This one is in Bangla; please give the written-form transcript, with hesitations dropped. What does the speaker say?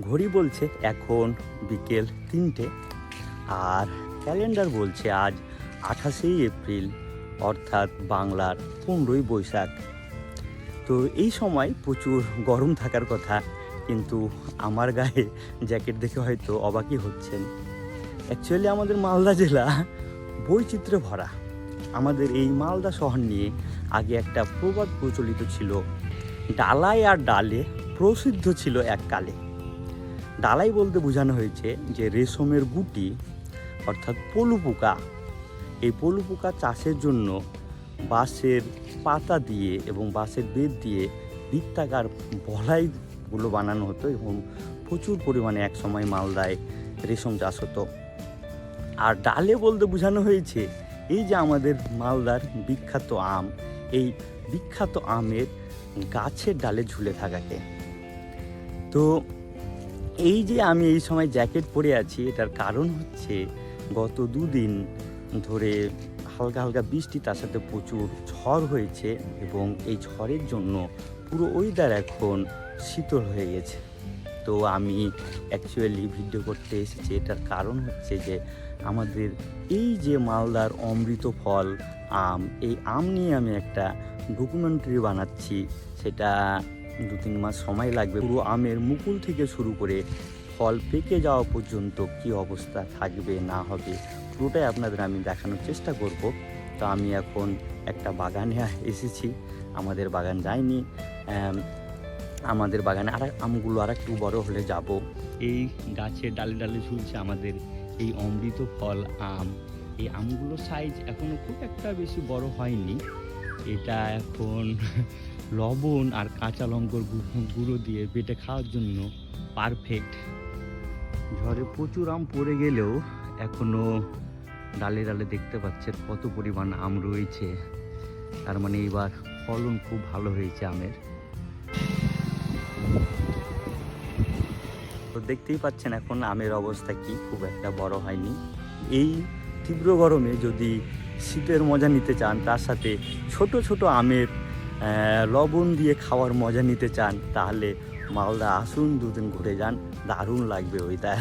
ঘড়ি বলছে এখন বিকেল 3টে, আর ক্যালেন্ডার বলছে আজ 28শে এপ্রিল, অর্থাৎ বাংলার 15ই বৈশাখ। তো এই সময় প্রচুর গরম থাকার কথা, কিন্তু আমার গায়ে জ্যাকেট দেখে হয়তো অবাকই হচ্ছেন। অ্যাকচুয়ালি আমাদের মালদা জেলা বৈচিত্র্যে ভরা। আমাদের এই মালদা শহর নিয়ে আগে একটা প্রবাদ প্রচলিত ছিল, ডালায় আর ডালে প্রসিদ্ধ ছিল এককালে। ডালাই বলতে বোঝানো হয়েছে যে রেশমের গুটি অর্থাৎ পলু পোকা, এই পলু পোকা চাষের জন্য বাঁশের পাতা দিয়ে এবং বাঁশের বেত দিয়ে বৃত্তাকার বলাইগুলো বানানো হতো এবং প্রচুর পরিমাণে এক সময় মালদায় রেশম চাষ হতো। আর ডালে বলতে বোঝানো হয়েছে এই যে আমাদের মালদার বিখ্যাত আম, এই বিখ্যাত আমের গাছের ডালে ঝুলে থাকাকে। তো এই যে আমি এই সময় জ্যাকেট পরে আছি, এটার কারণ হচ্ছে গত 2 দিন ধরে হালকা হালকা বৃষ্টি, তার সাথে প্রচুর ঝড় হয়েছে এবং এই ঝড়ের জন্য পুরো ওয়েদার এখন শীতল হয়ে গেছে। তো আমি অ্যাকচুয়ালি ভিডিও করতে এসেছি, এটার কারণ হচ্ছে যে আমাদের এই যে মালদার অমৃত ফল আম, এই আম নিয়ে আমি একটা ডকুমেন্টারি বানাচ্ছি। সেটা 2-3 মাস সময় লাগবে। পুরো আমের মুকুল থেকে শুরু করে ফল পেকে যাওয়া পর্যন্ত কি অবস্থা থাকবে না হবে পুরোটাই আপনাদের আমি দেখানোর চেষ্টা করব। তো আমি এখন একটা বাগানে এসেছি, আমাদের বাগান যাইনি, আমাদের বাগানে আমগুলো আর একটু বড় হলে যাব। এই গাছের ডালে ডালে ঝুলছে আমাদের এই অমৃত ফল আম। এই আমগুলোর সাইজ এখনো খুব একটা বেশি বড় হয়নি। এটা এখন লবণ আর কাঁচা লঙ্কার গুঁড়ো দিয়ে বেটে খাওয়ার জন্য পারফেক্ট। ঝড়ে প্রচুর আম পড়ে গেলেও এখনো ডালে ডালে দেখতে পাচ্ছেন কত পরিমাণ আম রয়েছে। তার মানে এবার ফলন খুব ভালো হয়েছে আমের। তো দেখতেই পাচ্ছেন এখন আমের অবস্থা কি, খুব একটা বড় হয়নি। এই তীব্র গরমে যদি শীতের মজা নিতে চান, তার সাথে ছোট ছোট আমের লবণ দিয়ে খাওয়ার মজা নিতে চান, তাহলে মালদা আসুন, 2 দিন ঘুরে যান, দারুণ লাগবে ওইটা।